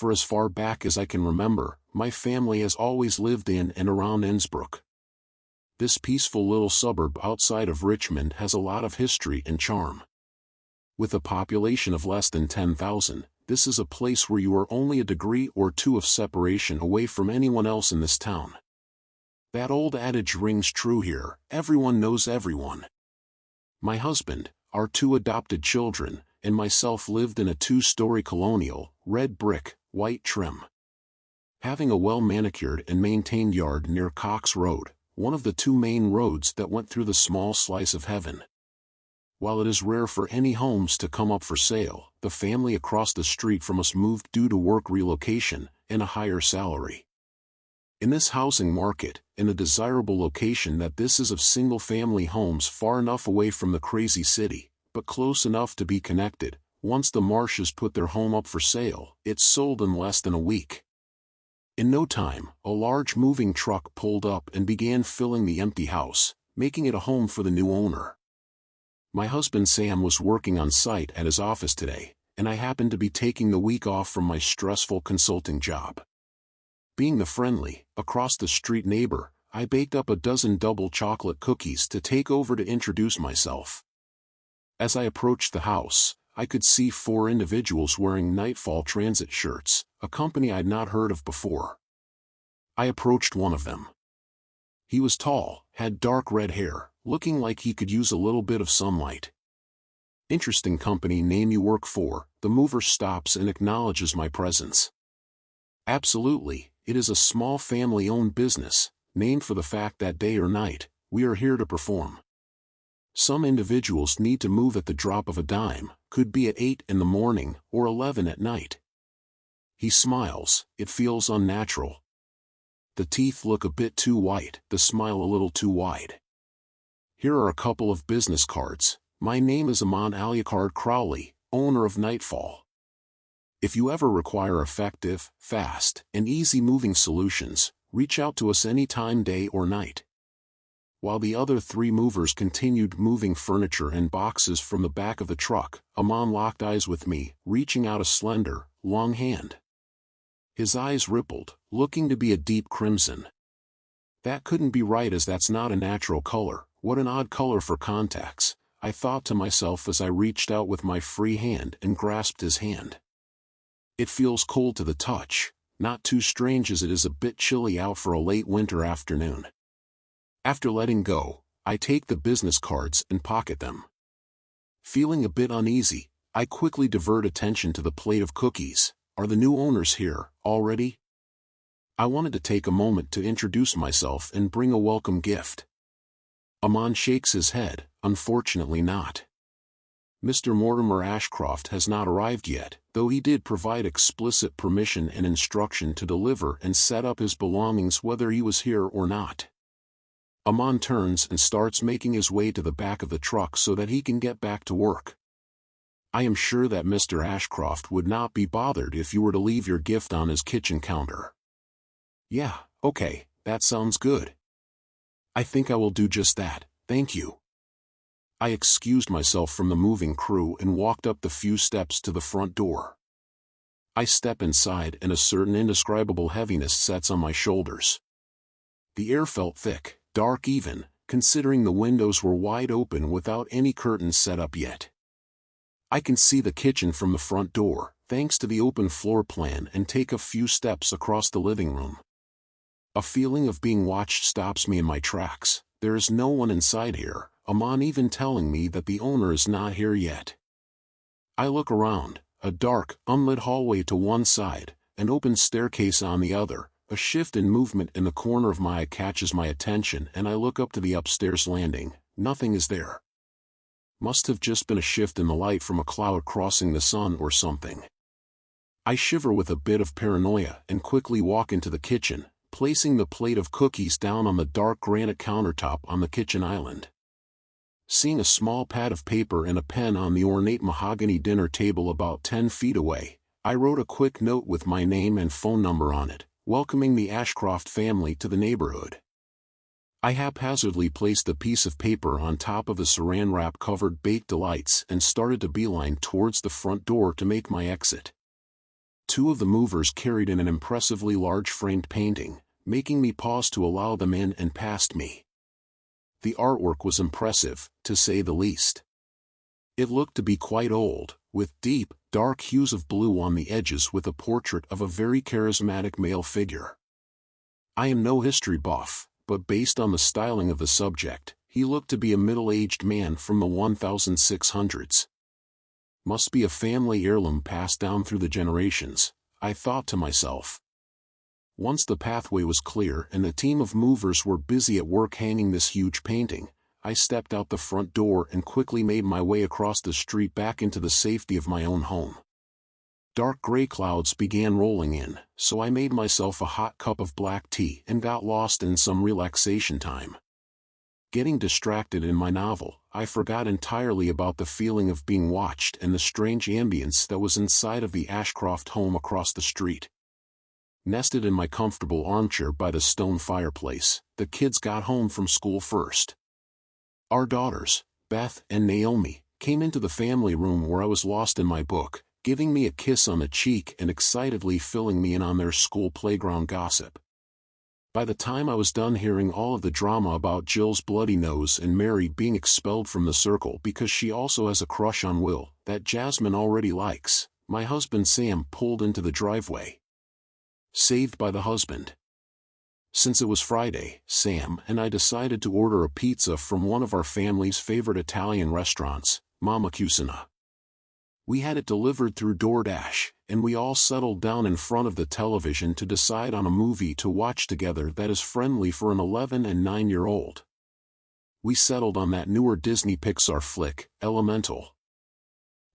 For as far back as I can remember, my family has always lived in and around Innsbruck. This peaceful little suburb outside of Richmond has a lot of history and charm. With a population of less than 10,000, this is a place where you are only a degree or two of separation away from anyone else in this town. That old adage rings true here: everyone knows everyone. My husband, our 2 adopted children, and myself lived in a 2-story colonial, red brick, white trim. Having a well-manicured and maintained yard near Cox Road, one of the 2 main roads that went through the small slice of heaven. While it is rare for any homes to come up for sale, the family across the street from us moved due to work relocation and a higher salary. In this housing market, in a desirable location that this is of single-family homes far enough away from the crazy city, but close enough to be connected, once the Marshes put their home up for sale, it sold in less than a week. In no time, a large moving truck pulled up and began filling the empty house, making it a home for the new owner. My husband Sam was working on site at his office today, and I happened to be taking the week off from my stressful consulting job. Being the friendly, across-the-street neighbor, I baked up a dozen double chocolate cookies to take over to introduce myself. As I approached the house, I could see 4 individuals wearing Nightfall Transit shirts, a company I'd not heard of before. I approached one of them. He was tall, had dark red hair, looking like he could use a little bit of sunlight. "Interesting company name you work for," the mover stops and acknowledges my presence. "Absolutely. It is a small family-owned business, named for the fact that day or night, we are here to perform. Some individuals need to move at the drop of a dime, could be at 8 in the morning or 11 at night." He smiles. It feels unnatural. The teeth look a bit too white, the smile a little too wide. "Here are a couple of business cards. My name is Amon Alucard Crowley, owner of Nightfall. If you ever require effective, fast, and easy-moving solutions, reach out to us anytime, day or night." While the other 3 movers continued moving furniture and boxes from the back of the truck, Amon locked eyes with me, reaching out a slender, long hand. His eyes rippled, looking to be a deep crimson. That couldn't be right, as that's not a natural color. What an odd color for contacts, I thought to myself as I reached out with my free hand and grasped his hand. It feels cold to the touch, not too strange as it is a bit chilly out for a late winter afternoon. After letting go, I take the business cards and pocket them. Feeling a bit uneasy, I quickly divert attention to the plate of cookies. "Are the new owners here already?" I wanted to take a moment to introduce myself and bring a welcome gift. Amon shakes his head. "Unfortunately not. Mr. Mortimer Ashcroft has not arrived yet, though he did provide explicit permission and instruction to deliver and set up his belongings whether he was here or not." Amon turns and starts making his way to the back of the truck so that he can get back to work. "I am sure that Mr. Ashcroft would not be bothered if you were to leave your gift on his kitchen counter." "Yeah, okay, that sounds good. I think I will do just that, thank you." I excused myself from the moving crew and walked up the few steps to the front door. I step inside and a certain indescribable heaviness sets on my shoulders. The air felt thick, dark even, considering the windows were wide open without any curtains set up yet. I can see the kitchen from the front door, thanks to the open floor plan, and take a few steps across the living room. A feeling of being watched stops me in my tracks. There is no one inside here, Amon even telling me that the owner is not here yet. I look around, a dark, unlit hallway to one side, an open staircase on the other. A shift in movement in the corner of my eye catches my attention and I look up to the upstairs landing. Nothing is there. Must have just been a shift in the light from a cloud crossing the sun or something. I shiver with a bit of paranoia and quickly walk into the kitchen, placing the plate of cookies down on the dark granite countertop on the kitchen island. Seeing a small pad of paper and a pen on the ornate mahogany dinner table about 10 feet away, I wrote a quick note with my name and phone number on it, welcoming the Ashcroft family to the neighborhood. I haphazardly placed the piece of paper on top of the saran wrap-covered baked delights and started to beeline towards the front door to make my exit. Two of the movers carried in an impressively large framed painting, making me pause to allow them in and past me. The artwork was impressive, to say the least. It looked to be quite old, with deep, dark hues of blue on the edges with a portrait of a very charismatic male figure. I am no history buff, but based on the styling of the subject, he looked to be a middle-aged man from the 1600s. Must be a family heirloom passed down through the generations, I thought to myself. Once the pathway was clear and the team of movers were busy at work hanging this huge painting, I stepped out the front door and quickly made my way across the street back into the safety of my own home. Dark gray clouds began rolling in, so I made myself a hot cup of black tea and got lost in some relaxation time. Getting distracted in my novel, I forgot entirely about the feeling of being watched and the strange ambience that was inside of the Ashcroft home across the street. Nested in my comfortable armchair by the stone fireplace, the kids got home from school first. Our daughters, Beth and Naomi, came into the family room where I was lost in my book, giving me a kiss on the cheek and excitedly filling me in on their school playground gossip. By the time I was done hearing all of the drama about Jill's bloody nose and Mary being expelled from the circle because she also has a crush on Will that Jasmine already likes, my husband Sam pulled into the driveway. Saved by the husband. Since it was Friday, Sam and I decided to order a pizza from one of our family's favorite Italian restaurants, Mama Cucina. We had it delivered through DoorDash, and we all settled down in front of the television to decide on a movie to watch together that is friendly for an 11 and 9-year-old. We settled on that newer Disney Pixar flick, Elemental.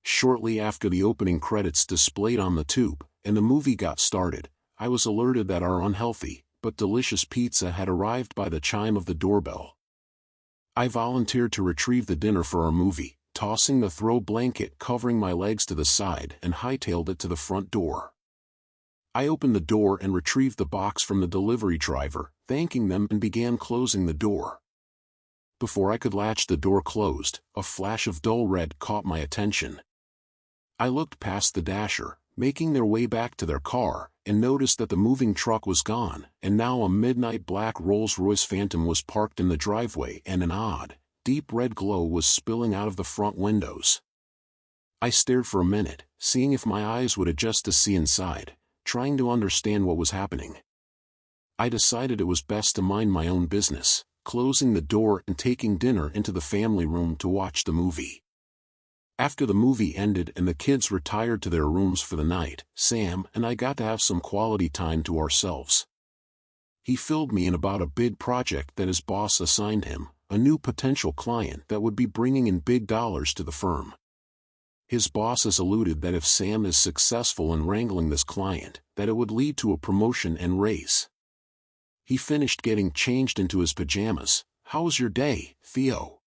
Shortly after the opening credits displayed on the tube, and the movie got started, I was alerted that our unhealthy, but delicious pizza had arrived by the chime of the doorbell. I volunteered to retrieve the dinner for our movie, tossing the throw blanket covering my legs to the side and hightailed it to the front door. I opened the door and retrieved the box from the delivery driver, thanking them and began closing the door. Before I could latch the door closed, a flash of dull red caught my attention. I looked past the dasher, making their way back to their car, and noticed that the moving truck was gone, and now a midnight black Rolls-Royce Phantom was parked in the driveway and an odd, deep red glow was spilling out of the front windows. I stared for a minute, seeing if my eyes would adjust to see inside, trying to understand what was happening. I decided it was best to mind my own business, closing the door and taking dinner into the family room to watch the movie. After the movie ended and the kids retired to their rooms for the night, Sam and I got to have some quality time to ourselves. He filled me in about a big project that his boss assigned him, a new potential client that would be bringing in big dollars to the firm. His boss has alluded that if Sam is successful in wrangling this client, that it would lead to a promotion and raise. He finished getting changed into his pajamas. "How was your day, Theo?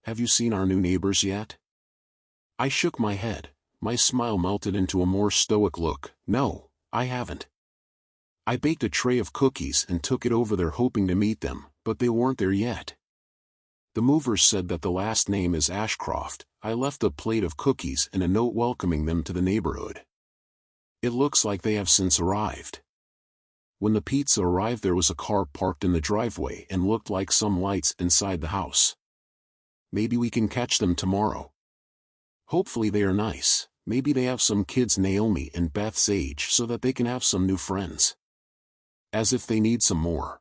Have you seen our new neighbors yet?" I shook my head. My smile melted into a more stoic look. "No, I haven't. I baked a tray of cookies and took it over there hoping to meet them, but they weren't there yet. The movers said that the last name is Ashcroft." I left a plate of cookies and a note welcoming them to the neighborhood. "It looks like they have since arrived." When the pizza arrived, there was a car parked in the driveway and looked like some lights inside the house. "Maybe we can catch them tomorrow. Hopefully they are nice. Maybe they have some kids Naomi and Beth's age so that they can have some new friends. As if they need some more."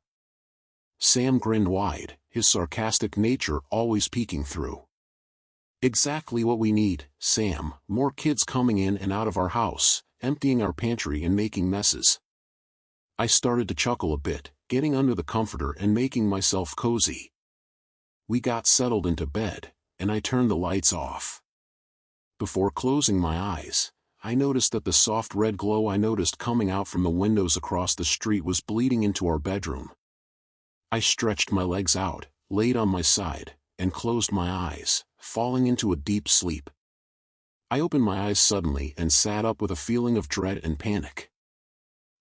Sam grinned wide, his sarcastic nature always peeking through. "Exactly what we need, Sam, more kids coming in and out of our house, emptying our pantry and making messes." I started to chuckle a bit, getting under the comforter and making myself cozy. We got settled into bed, and I turned the lights off. Before closing my eyes, I noticed that the soft red glow I noticed coming out from the windows across the street was bleeding into our bedroom. I stretched my legs out, laid on my side, and closed my eyes, falling into a deep sleep. I opened my eyes suddenly and sat up with a feeling of dread and panic.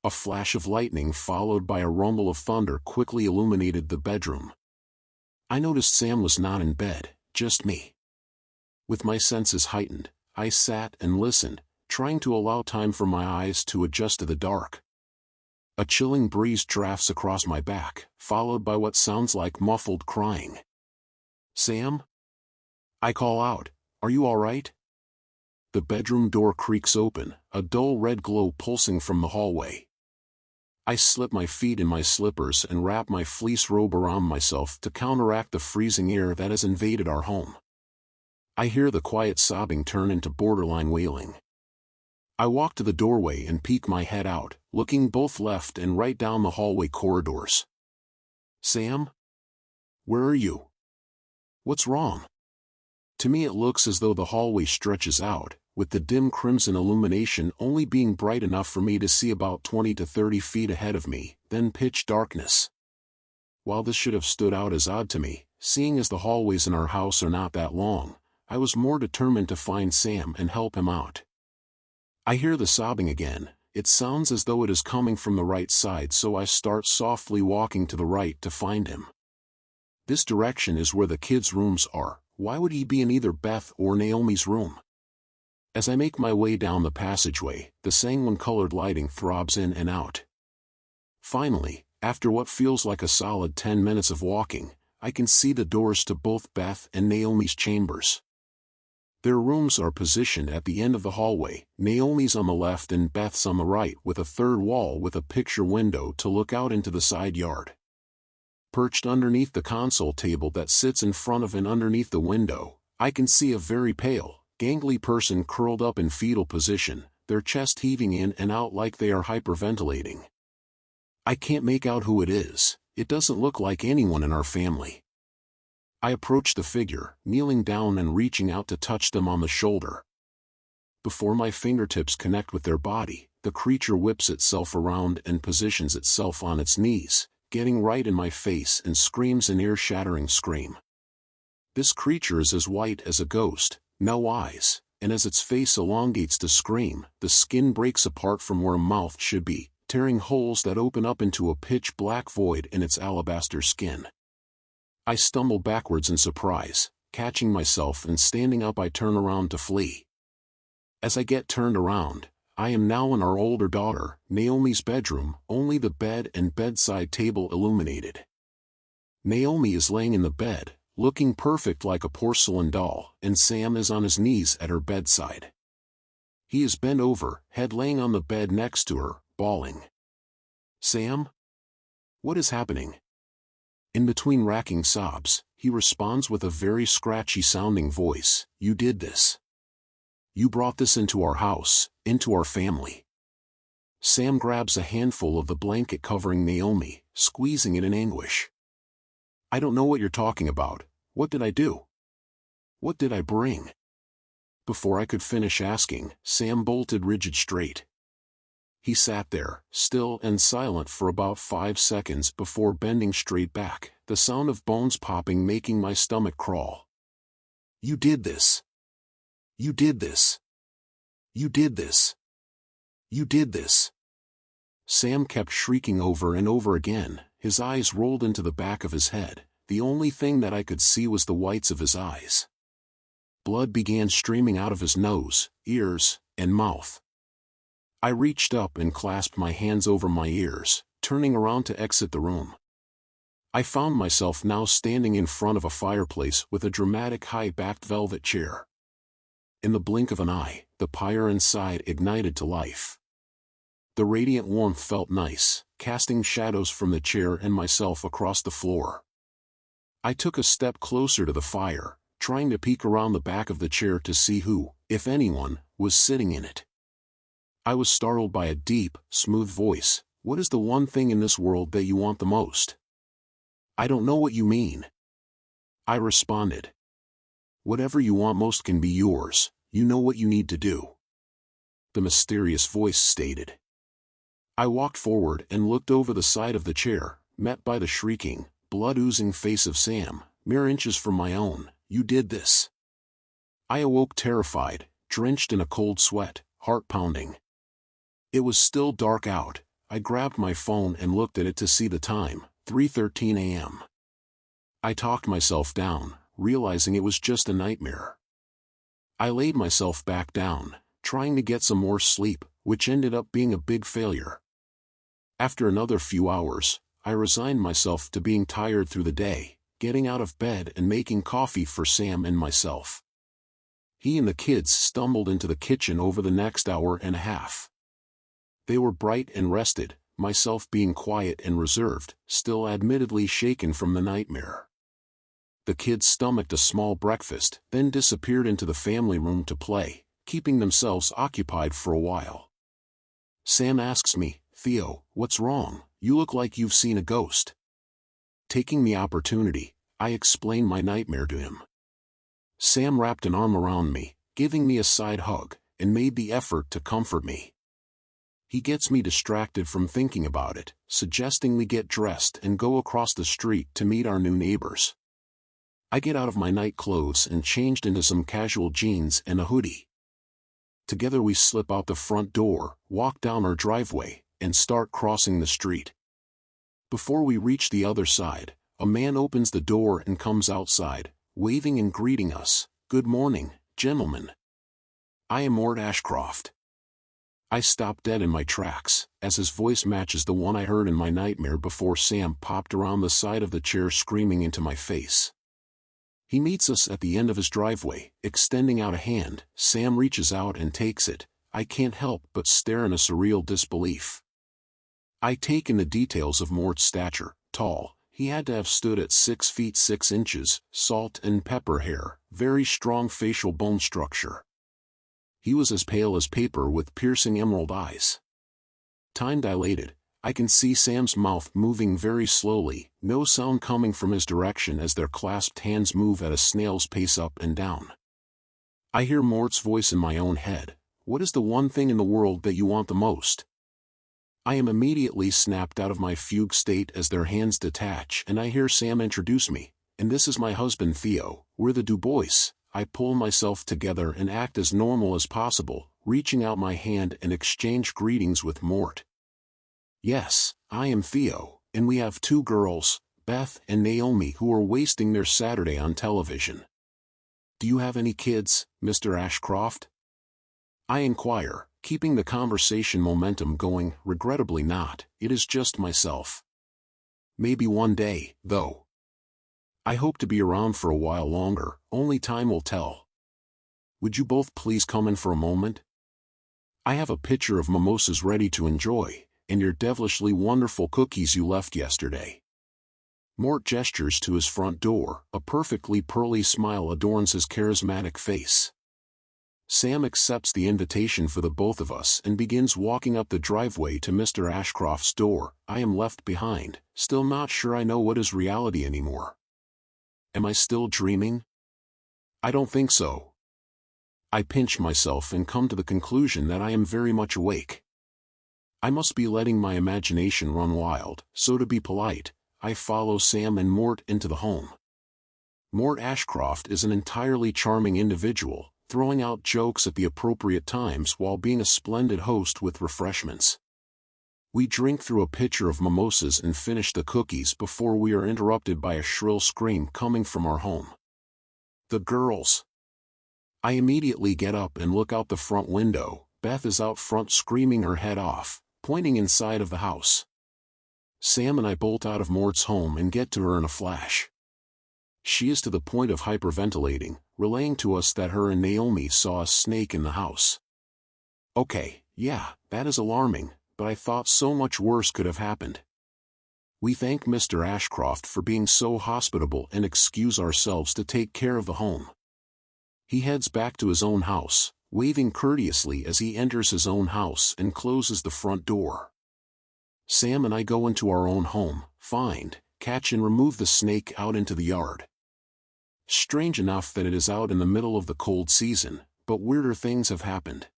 A flash of lightning followed by a rumble of thunder quickly illuminated the bedroom. I noticed Sam was not in bed, just me. With my senses heightened, I sat and listened, trying to allow time for my eyes to adjust to the dark. A chilling breeze drafts across my back, followed by what sounds like muffled crying. "Sam?" I call out, "Are you all right?" The bedroom door creaks open, a dull red glow pulsing from the hallway. I slip my feet in my slippers and wrap my fleece robe around myself to counteract the freezing air that has invaded our home. I hear the quiet sobbing turn into borderline wailing. I walk to the doorway and peek my head out, looking both left and right down the hallway corridors. "Sam? Where are you? What's wrong?" To me it looks as though the hallway stretches out, with the dim crimson illumination only being bright enough for me to see about 20 to 30 feet ahead of me, then pitch darkness. While this should have stood out as odd to me, seeing as the hallways in our house are not that long, I was more determined to find Sam and help him out. I hear the sobbing again. It sounds as though it is coming from the right side, so I start softly walking to the right to find him. This direction is where the kids' rooms are. Why would he be in either Beth or Naomi's room? As I make my way down the passageway, the sanguine-colored lighting throbs in and out. Finally, after what feels like a solid 10 minutes of walking, I can see the doors to both Beth and Naomi's chambers. Their rooms are positioned at the end of the hallway, Naomi's on the left and Beth's on the right, with a third wall with a picture window to look out into the side yard. Perched underneath the console table that sits in front of and underneath the window, I can see a very pale, gangly person curled up in fetal position, their chest heaving in and out like they are hyperventilating. I can't make out who it is. It doesn't look like anyone in our family. I approach the figure, kneeling down and reaching out to touch them on the shoulder. Before my fingertips connect with their body, the creature whips itself around and positions itself on its knees, getting right in my face and screams an ear-shattering scream. This creature is as white as a ghost, no eyes, and as its face elongates to scream, the skin breaks apart from where a mouth should be, tearing holes that open up into a pitch-black void in its alabaster skin. I stumble backwards in surprise, catching myself and standing up. I turn around to flee. As I get turned around, I am now in our older daughter, Naomi's bedroom, only the bed and bedside table illuminated. Naomi is laying in the bed, looking perfect like a porcelain doll, and Sam is on his knees at her bedside. He is bent over, head laying on the bed next to her, bawling. "Sam? What is happening?" In between racking sobs, he responds with a very scratchy-sounding voice, "You did this. You brought this into our house, into our family." Sam grabs a handful of the blanket covering Naomi, squeezing it in anguish. "I don't know what you're talking about. What did I do? What did I bring?" Before I could finish asking, Sam bolted rigid straight. He sat there, still and silent for about 5 seconds before bending straight back, the sound of bones popping making my stomach crawl. "You did this. You did this. You did this. You did this." Sam kept shrieking over and over again, his eyes rolled into the back of his head. The only thing that I could see was the whites of his eyes. Blood began streaming out of his nose, ears, and mouth. I reached up and clasped my hands over my ears, turning around to exit the room. I found myself now standing in front of a fireplace with a dramatic high-backed velvet chair. In the blink of an eye, the pyre inside ignited to life. The radiant warmth felt nice, casting shadows from the chair and myself across the floor. I took a step closer to the fire, trying to peek around the back of the chair to see who, if anyone, was sitting in it. I was startled by a deep, smooth voice. "What is the one thing in this world that you want the most?" "I don't know what you mean," I responded. "Whatever you want most can be yours. You know what you need to do," the mysterious voice stated. I walked forward and looked over the side of the chair, met by the shrieking, blood-oozing face of Sam, mere inches from my own. "You did this." I awoke terrified, drenched in a cold sweat, heart pounding. It was still dark out. I grabbed my phone and looked at it to see the time, 3:13 a.m. I talked myself down, realizing it was just a nightmare. I laid myself back down, trying to get some more sleep, which ended up being a big failure. After another few hours, I resigned myself to being tired through the day, getting out of bed and making coffee for Sam and myself. He and the kids stumbled into the kitchen over the next hour and a half. They were bright and rested, myself being quiet and reserved, still admittedly shaken from the nightmare. The kids stomached a small breakfast, then disappeared into the family room to play, keeping themselves occupied for a while. Sam asks me, "Theo, what's wrong? You look like you've seen a ghost." Taking the opportunity, I explained my nightmare to him. Sam wrapped an arm around me, giving me a side hug, and made the effort to comfort me. He gets me distracted from thinking about it, suggesting we get dressed and go across the street to meet our new neighbors. I get out of my night clothes and changed into some casual jeans and a hoodie. Together we slip out the front door, walk down our driveway, and start crossing the street. Before we reach the other side, a man opens the door and comes outside, waving and greeting us, "Good morning, gentlemen. I am Mort Ashcroft." I stop dead in my tracks, as his voice matches the one I heard in my nightmare before Sam popped around the side of the chair screaming into my face. He meets us at the end of his driveway, extending out a hand. Sam reaches out and takes it. I can't help but stare in a surreal disbelief. I take in the details of Mort's stature. Tall, he had to have stood at 6 feet 6 inches, salt and pepper hair, very strong facial bone structure. He was as pale as paper with piercing emerald eyes. Time dilated, I can see Sam's mouth moving very slowly, no sound coming from his direction as their clasped hands move at a snail's pace up and down. I hear Mort's voice in my own head, "What is the one thing in the world that you want the most?" I am immediately snapped out of my fugue state as their hands detach and I hear Sam introduce me, "And this is my husband Theo, we're the Dubois." I pull myself together and act as normal as possible, reaching out my hand and exchange greetings with Mort. "Yes, I am Theo, and we have 2 girls, Beth and Naomi, who are wasting their Saturday on television." "Do you have any kids, Mr. Ashcroft?" I inquire, keeping the conversation momentum going. "Regrettably not, it is just myself. Maybe one day, though. I hope to be around for a while longer, only time will tell. Would you both please come in for a moment? I have a pitcher of mimosas ready to enjoy, and your devilishly wonderful cookies you left yesterday." Mort gestures to his front door, a perfectly pearly smile adorns his charismatic face. Sam accepts the invitation for the both of us and begins walking up the driveway to Mr. Ashcroft's door. I am left behind, still not sure I know what is reality anymore. Am I still dreaming? I don't think so. I pinch myself and come to the conclusion that I am very much awake. I must be letting my imagination run wild, so to be polite, I follow Sam and Mort into the home. Mort Ashcroft is an entirely charming individual, throwing out jokes at the appropriate times while being a splendid host with refreshments. We drink through a pitcher of mimosas and finish the cookies before we are interrupted by a shrill scream coming from our home. The girls. I immediately get up and look out the front window. Beth is out front screaming her head off, pointing inside of the house. Sam and I bolt out of Mort's home and get to her in a flash. She is to the point of hyperventilating, relaying to us that her and Naomi saw a snake in the house. Okay, yeah, that is alarming, but I thought so much worse could have happened. We thank Mr. Ashcroft for being so hospitable and excuse ourselves to take care of the home. He heads back to his own house, waving courteously as he enters his own house and closes the front door. Sam and I go into our own home, find, catch and remove the snake out into the yard. Strange enough that it is out in the middle of the cold season, but weirder things have happened.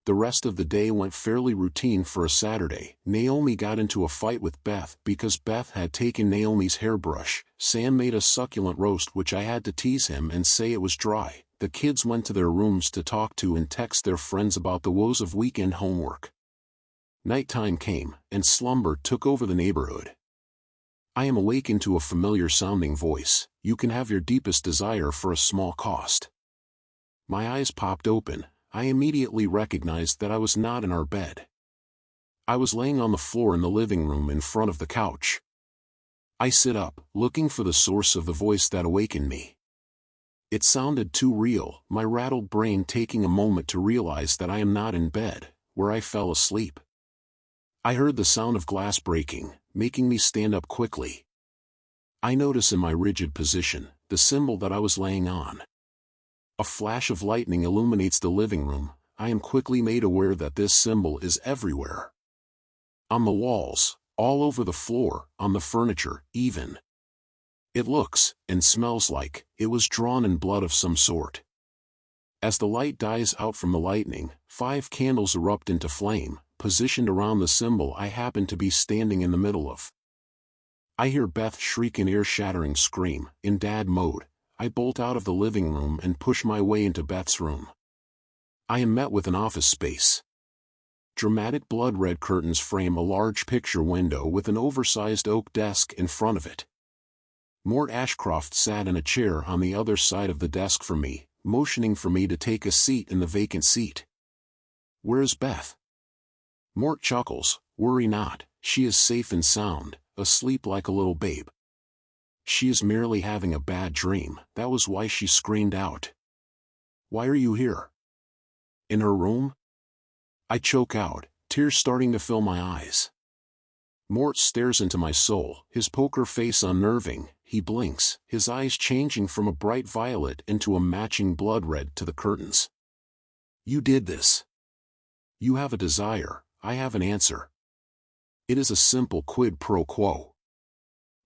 The rest of the day went fairly routine for a Saturday. Naomi got into a fight with Beth because Beth had taken Naomi's hairbrush. Sam made a succulent roast which I had to tease him and say it was dry. The kids went to their rooms to talk to and text their friends about the woes of weekend homework. Nighttime came, and slumber took over the neighborhood. I am awakened to a familiar-sounding voice. "You can have your deepest desire for a small cost." My eyes popped open. I immediately recognized that I was not in our bed. I was laying on the floor in the living room in front of the couch. I sit up, looking for the source of the voice that awakened me. It sounded too real, my rattled brain taking a moment to realize that I am not in bed, where I fell asleep. I heard the sound of glass breaking, making me stand up quickly. I notice in my rigid position, the symbol that I was laying on. A flash of lightning illuminates the living room. I am quickly made aware that this symbol is everywhere. On the walls, all over the floor, on the furniture, even. It looks, and smells like, it was drawn in blood of some sort. As the light dies out from the lightning, 5 candles erupt into flame, positioned around the symbol I happen to be standing in the middle of. I hear Beth shriek an ear-shattering scream. In dad mode, I bolt out of the living room and push my way into Beth's room. I am met with an office space. Dramatic blood-red curtains frame a large picture window with an oversized oak desk in front of it. Mort Ashcroft sat in a chair on the other side of the desk from me, motioning for me to take a seat in the vacant seat. "Where's Beth?" Mort chuckles. "Worry not, she is safe and sound, asleep like a little babe. She is merely having a bad dream, that was why she screamed out." "Why are you here?" "In her room?" I choke out, tears starting to fill my eyes. Mort stares into my soul, his poker face unnerving. He blinks, his eyes changing from a bright violet into a matching blood red to the curtains. "You did this. You have a desire, I have an answer. It is a simple quid pro quo.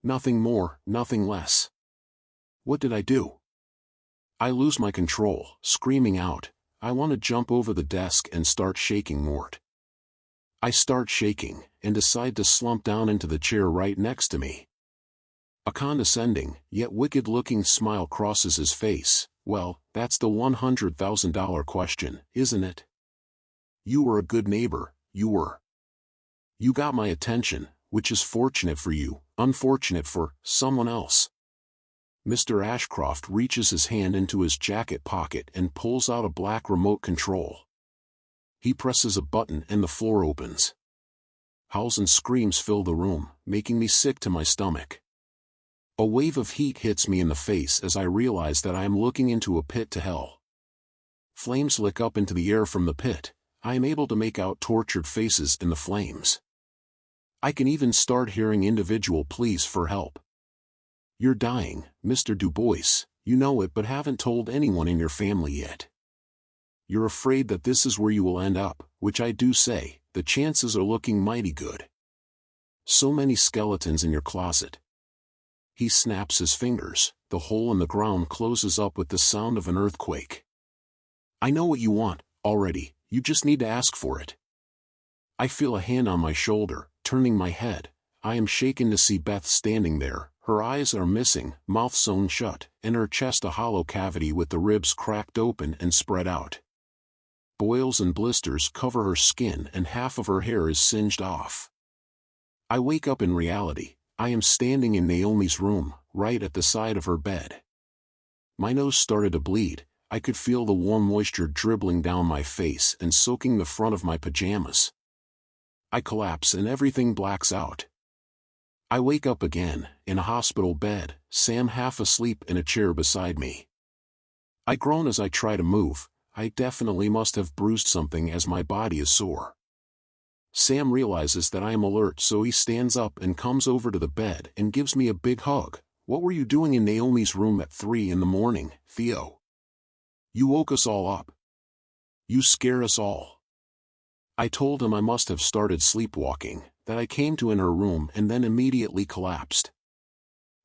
Nothing more, nothing less." "What did I do?" I lose my control, screaming out. I want to jump over the desk and start shaking Mort. I start shaking, and decide to slump down into the chair right next to me. A condescending, yet wicked-looking smile crosses his face. "Well, that's the $100,000 question, isn't it? You were a good neighbor, you were. You got my attention, which is fortunate for you, unfortunate for someone else." Mr. Ashcroft reaches his hand into his jacket pocket and pulls out a black remote control. He presses a button and the floor opens. Howls and screams fill the room, making me sick to my stomach. A wave of heat hits me in the face as I realize that I am looking into a pit to hell. Flames lick up into the air from the pit. I am able to make out tortured faces in the flames. I can even start hearing individual pleas for help. "You're dying, Mr. Du Bois, you know it but haven't told anyone in your family yet. You're afraid that this is where you will end up, which I do say, the chances are looking mighty good. So many skeletons in your closet." He snaps his fingers, the hole in the ground closes up with the sound of an earthquake. "I know what you want, already, you just need to ask for it." I feel a hand on my shoulder, turning my head. I am shaken to see Beth standing there. Her eyes are missing, mouth sewn shut, and her chest a hollow cavity with the ribs cracked open and spread out. Boils and blisters cover her skin and half of her hair is singed off. I wake up in reality. I am standing in Naomi's room, right at the side of her bed. My nose started to bleed. I could feel the warm moisture dribbling down my face and soaking the front of my pajamas. I collapse and everything blacks out. I wake up again, in a hospital bed, Sam half asleep in a chair beside me. I groan as I try to move. I definitely must have bruised something as my body is sore. Sam realizes that I am alert, so he stands up and comes over to the bed and gives me a big hug. "What were you doing in Naomi's room at 3 in the morning, Theo? You woke us all up. You scare us all." I told him I must have started sleepwalking, that I came to in her room and then immediately collapsed.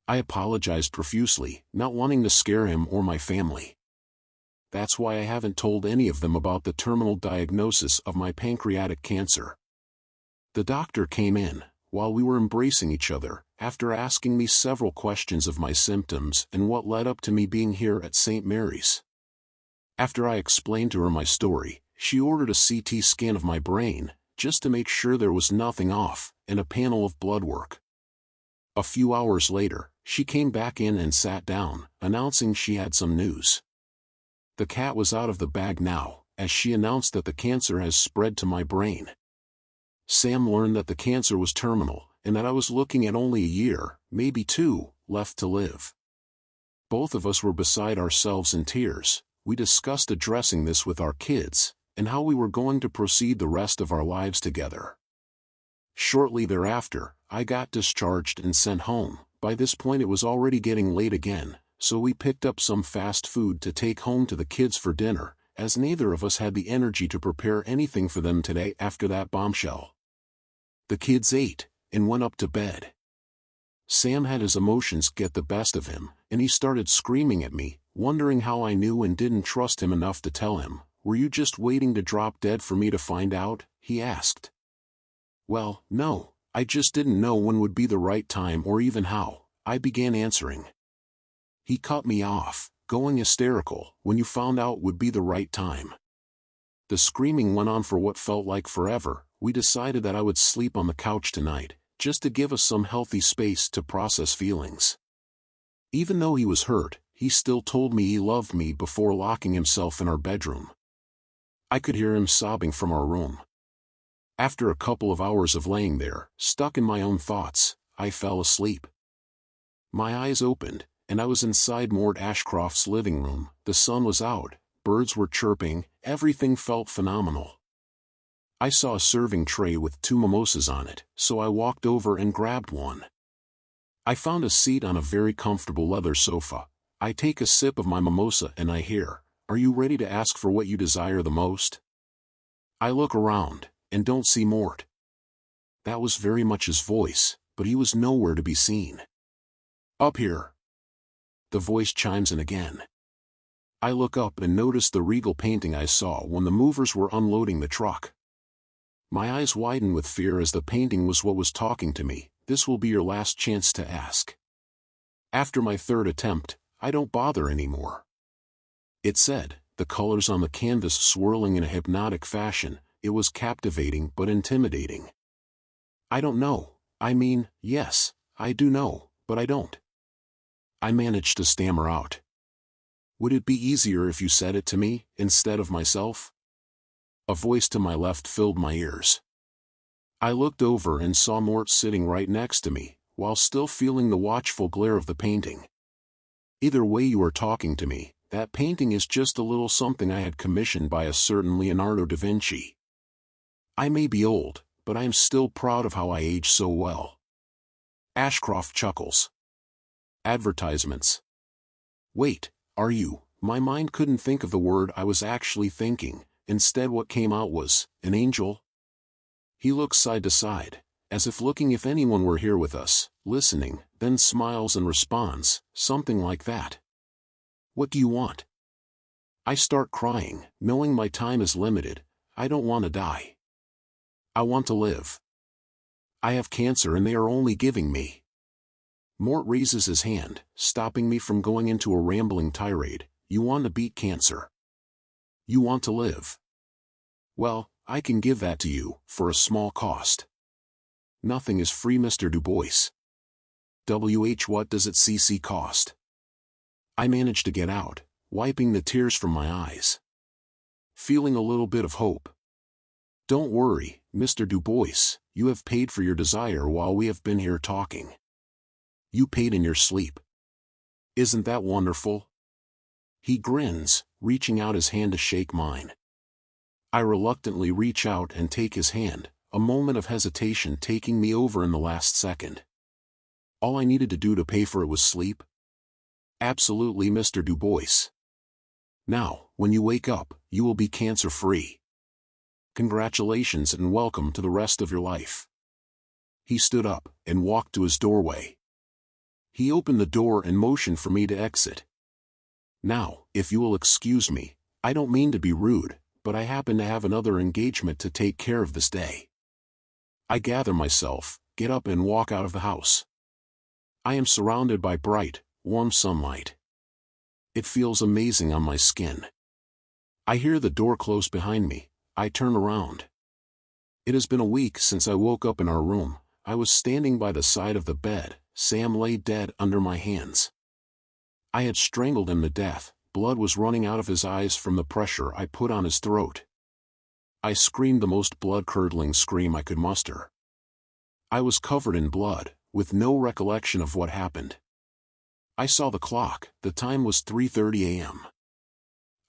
I apologized profusely, not wanting to scare him or my family. That's why I haven't told any of them about the terminal diagnosis of my pancreatic cancer. The doctor came in, while we were embracing each other, after asking me several questions of my symptoms and what led up to me being here at St. Mary's. After I explained to her my story, she ordered a CT scan of my brain, just to make sure there was nothing off, and a panel of blood work. A few hours later, she came back in and sat down, announcing she had some news. The cat was out of the bag now. as she announced that the cancer has spread to my brain. Sam learned that the cancer was terminal, and that I was looking at only a year, maybe 2, left to live. Both of us were beside ourselves in tears. We discussed addressing this with our kids, and how we were going to proceed the rest of our lives together. Shortly thereafter, I got discharged and sent home. By this point it was already getting late again, so we picked up some fast food to take home to the kids for dinner, as neither of us had the energy to prepare anything for them today after that bombshell. The kids ate, and went up to bed. Sam had his emotions get the best of him, and he started screaming at me, wondering how I knew and didn't trust him enough to tell him. "Were you just waiting to drop dead for me to find out?" he asked. "Well, no, I just didn't know when would be the right time or even how," I began answering. He cut me off, going hysterical. "When you found out would be the right time." The screaming went on for what felt like forever. We decided that I would sleep on the couch tonight, just to give us some healthy space to process feelings. Even though he was hurt, he still told me he loved me before locking himself in our bedroom. I could hear him sobbing from our room. After a couple of hours of laying there, stuck in my own thoughts, I fell asleep. My eyes opened, and I was inside Mort Ashcroft's living room. The sun was out, birds were chirping, everything felt phenomenal. I saw a serving tray with 2 mimosas on it, so I walked over and grabbed one. I found a seat on a very comfortable leather sofa. I take a sip of my mimosa and I hear, "Are you ready to ask for what you desire the most?" I look around, and don't see Mort. That was very much his voice, but he was nowhere to be seen. "Up here." The voice chimes in again. I look up and notice the regal painting I saw when the movers were unloading the truck. My eyes widen with fear as the painting was what was talking to me. "This will be your last chance to ask." After my 3rd attempt, I don't bother anymore. It said, the colors on the canvas swirling in a hypnotic fashion. It was captivating but intimidating. "I don't know. I mean, yes, I do know, but I don't." I managed to stammer out. "Would it be easier if you said it to me, instead of myself?" A voice to my left filled my ears. I looked over and saw Mort sitting right next to me, while still feeling the watchful glare of the painting. "Either way you are talking to me, that painting is just a little something I had commissioned by a certain Leonardo da Vinci. I may be old, but I am still proud of how I aged so well." Ashcroft chuckles. Advertisements. "Wait, are you?" My mind couldn't think of the word I was actually thinking. Instead what came out was, "An angel?" He looks side to side, as if looking if anyone were here with us, listening, then smiles and responds, something like that. "What do you want?" I start crying, knowing my time is limited. I don't want to die. I want to live. I have cancer and they are only giving me. Mort raises his hand, stopping me from going into a rambling tirade. "You want to beat cancer. You want to live. Well, I can give that to you, for a small cost. Nothing is free, Mr. Du Bois. What does it cc cost?" I managed to get out, wiping the tears from my eyes. Feeling a little bit of hope. "Don't worry, Mr. Du Bois, you have paid for your desire while we have been here talking. You paid in your sleep. Isn't that wonderful?" He grins, reaching out his hand to shake mine. I reluctantly reach out and take his hand, a moment of hesitation taking me over in the last second. All I needed to do to pay for it was sleep? Absolutely, Mr. Du Bois. Now, when you wake up, you will be cancer-free. Congratulations and welcome to the rest of your life. He stood up and walked to his doorway. He opened the door and motioned for me to exit. "Now, if you will excuse me, I don't mean to be rude, but I happen to have another engagement to take care of this day." I gather myself, get up and walk out of the house. I am surrounded by bright, warm sunlight. It feels amazing on my skin. I hear the door close behind me. I turn around. It has been a week since I woke up in our room. I was standing by the side of the bed. Sam lay dead under my hands. I had strangled him to death, blood was running out of his eyes from the pressure I put on his throat. I screamed the most blood-curdling scream I could muster. I was covered in blood, with no recollection of what happened. I saw the clock. The time was 3:30 a.m.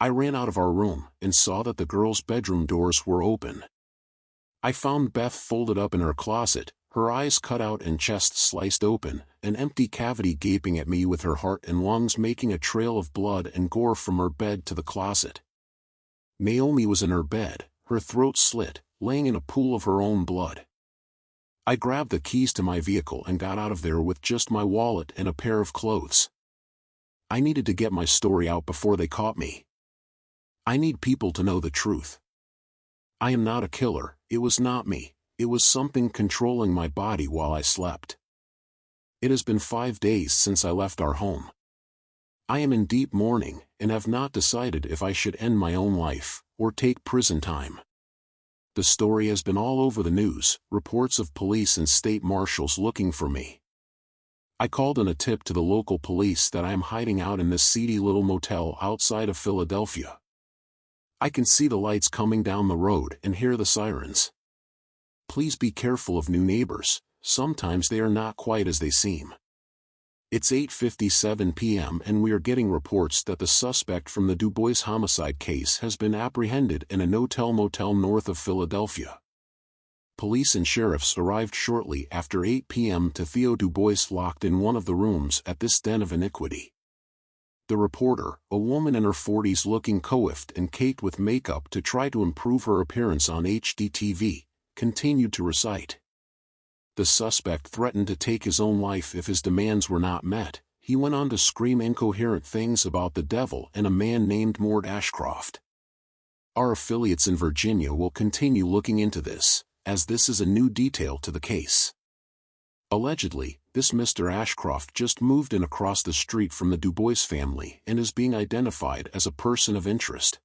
I ran out of our room and saw that the girls' bedroom doors were open. I found Beth folded up in her closet, her eyes cut out and chest sliced open, an empty cavity gaping at me with her heart and lungs making a trail of blood and gore from her bed to the closet. Naomi was in her bed, her throat slit, laying in a pool of her own blood. I grabbed the keys to my vehicle and got out of there with just my wallet and a pair of clothes. I needed to get my story out before they caught me. I need people to know the truth. I am not a killer, it was not me, it was something controlling my body while I slept. It has been 5 days since I left our home. I am in deep mourning and have not decided if I should end my own life or take prison time. The story has been all over the news, reports of police and state marshals looking for me. I called in a tip to the local police that I am hiding out in this seedy little motel outside of Philadelphia. I can see the lights coming down the road and hear the sirens. Please be careful of new neighbors, sometimes they are not quite as they seem. It's 8:57 p.m. and we are getting reports that the suspect from the Du Bois homicide case has been apprehended in a no-tell-motel north of Philadelphia. Police and sheriffs arrived shortly after 8 p.m. to Theo Du Bois locked in one of the rooms at this den of iniquity. The reporter, a woman in her 40s looking coiffed and caked with makeup to try to improve her appearance on HDTV, continued to recite. The suspect threatened to take his own life if his demands were not met. He went on to scream incoherent things about the devil and a man named Mort Ashcroft. Our affiliates in Virginia will continue looking into this, as this is a new detail to the case. Allegedly, this Mr. Ashcroft just moved in across the street from the Du Bois family and is being identified as a person of interest.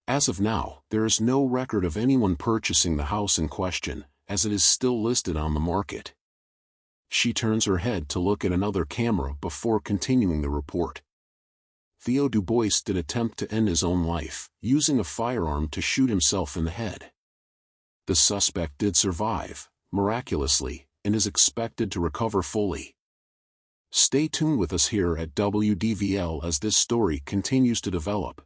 As of now, there is no record of anyone purchasing the house in question, as it is still listed on the market. She turns her head to look at another camera before continuing the report. Theo Du Bois did attempt to end his own life, using a firearm to shoot himself in the head. The suspect did survive, miraculously, and is expected to recover fully. Stay tuned with us here at WDVL as this story continues to develop.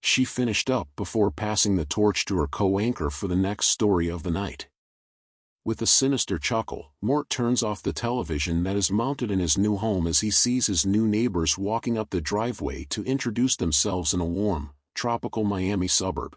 She finished up before passing the torch to her co-anchor for the next story of the night. With a sinister chuckle, Mort turns off the television that is mounted in his new home as he sees his new neighbors walking up the driveway to introduce themselves in a warm, tropical Miami suburb.